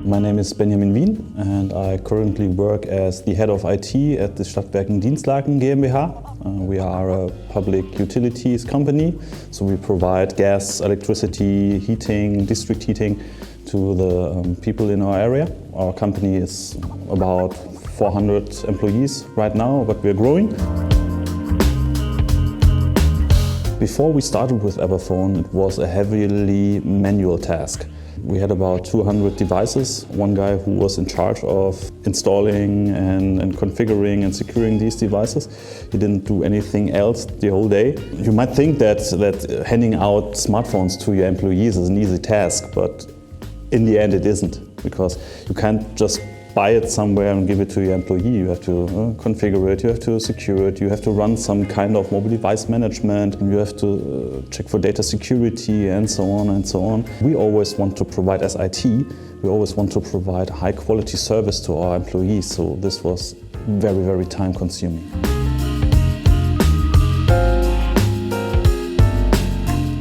My name is Benjamin Wiehn and I currently work as the head of IT at the Stadtwerke Dinslaken GmbH. We are a public utilities company, so we provide gas, electricity, heating, district heating to the people in our area. Our company is about 400 employees right now, but we're growing. Before we started with Everphone, it was a heavily manual task. We had about 200 devices, one guy who was in charge of installing and configuring and securing these devices. He didn't do anything else the whole day. You might think that handing out smartphones to your employees is an easy task, but in the end it isn't, because you can't just buy it somewhere and give it to your employee. You have to configure it, you have to secure it, you have to run some kind of mobile device management, and you have to check for data security and so on and so on. We always want to provide, as IT, we always want to provide high quality service to our employees, so this was very, very time consuming.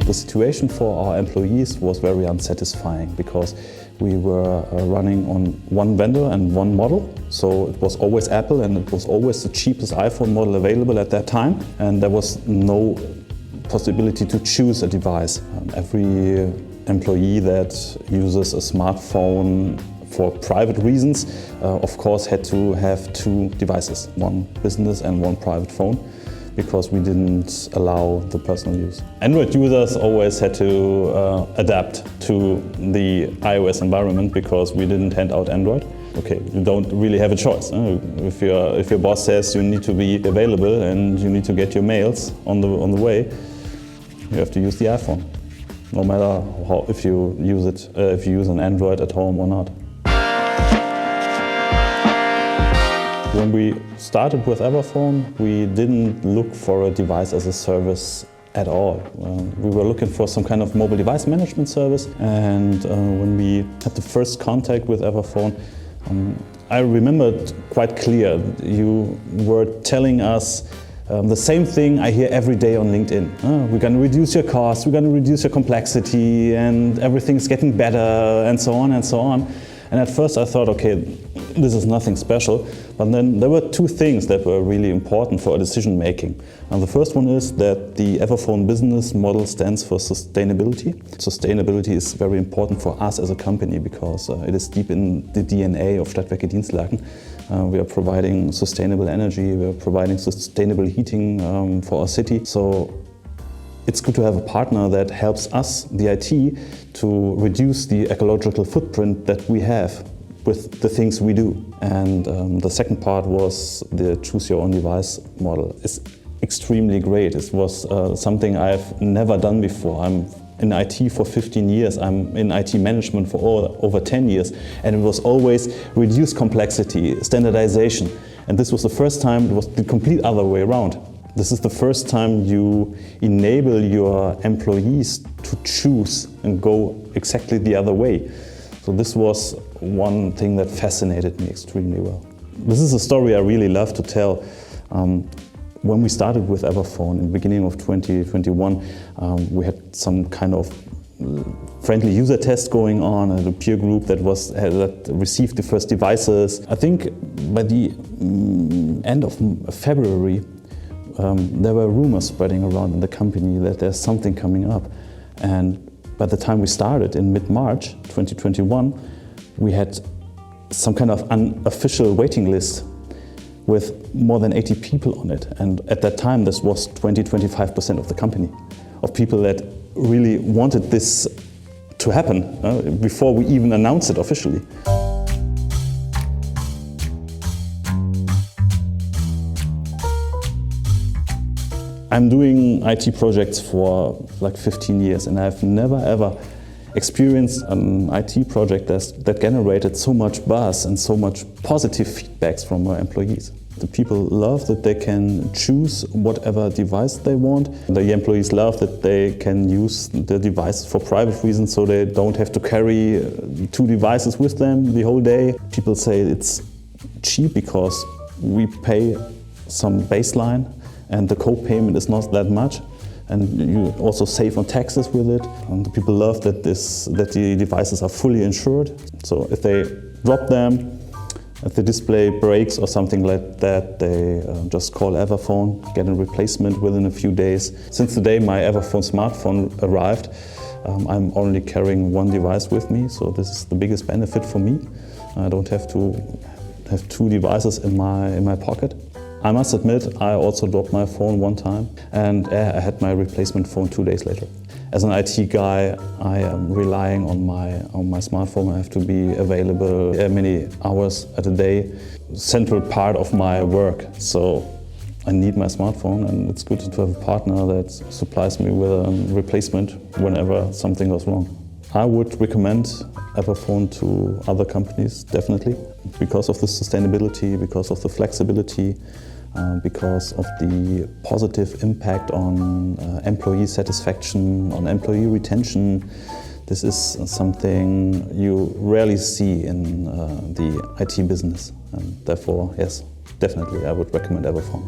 The situation for our employees was very unsatisfying because we were running on one vendor and one model. So it was always Apple and it was always the cheapest iPhone model available at that time. And there was no possibility to choose a device. Every employee that uses a smartphone for private reasons, of course, had to have two devices, one business and one private phone, because we didn't allow the personal use. Android users always had to adapt to the iOS environment because we didn't hand out Android. Okay, you don't really have a choice. If your boss says you need to be available and you need to get your mails on the way, you have to use the iPhone, no matter if you use an Android at home or not. When we started with Everphone, we didn't look for a device as a service at all. We were looking for some kind of mobile device management service, and when we had the first contact with Everphone, I remembered quite clear. You were telling us the same thing I hear every day on LinkedIn. We're going to reduce your costs, we're going to reduce your complexity, and everything's getting better, and so on and so on. And at first I thought, okay, this is nothing special. But then there were two things that were really important for our decision making. And the first one is that the Everphone business model stands for sustainability. Sustainability is very important for us as a company because it is deep in the DNA of Stadtwerke Dinslaken. We are providing sustainable energy, we are providing sustainable heating for our city. So it's good to have a partner that helps us, the IT, to reduce the ecological footprint that we have with the things we do. And the second part was the choose your own device model. It's extremely great. It was something I've never done before. I'm in IT for 15 years. I'm in IT management for over 10 years. And it was always reduced complexity, standardization. And this was the first time it was the complete other way around. This is the first time you enable your employees to choose and go exactly the other way. So this was one thing that fascinated me extremely well. This is a story I really love to tell. When we started with Everphone in the beginning of 2021, we had some kind of friendly user test going on at a peer group that received the first devices. I think by the end of February, there were rumors spreading around in the company that there's something coming up. And by the time we started in mid-March 2021, we had some kind of unofficial waiting list with more than 80 people on it. And at that time, this was 20–25% of the company, of people that really wanted this to happen before we even announced it officially. I'm doing IT projects for like 15 years and I've never ever experienced an IT project that generated so much buzz and so much positive feedbacks from our employees. The people love that they can choose whatever device they want. The employees love that they can use the device for private reasons, so they don't have to carry two devices with them the whole day. People say it's cheap because we pay some baseline and the co-payment is not that much. and you also save on taxes with it. And the people love that the devices are fully insured. So if they drop them, if the display breaks or something like that, they just call Everphone, get a replacement within a few days. Since the day my Everphone smartphone arrived, I'm only carrying one device with me, so this is the biggest benefit for me. I don't have to have two devices in my pocket. I must admit, I also dropped my phone one time, and I had my replacement phone 2 days later. As an IT guy, I am relying on my smartphone. I have to be available many hours at a day, central part of my work. So I need my smartphone, and it's good to have a partner that supplies me with a replacement whenever something goes wrong. I would recommend Everphone to other companies, definitely, because of the sustainability, because of the flexibility, because of the positive impact on employee satisfaction, on employee retention. This is something you rarely see in the IT business, and therefore, yes, definitely I would recommend Everphone.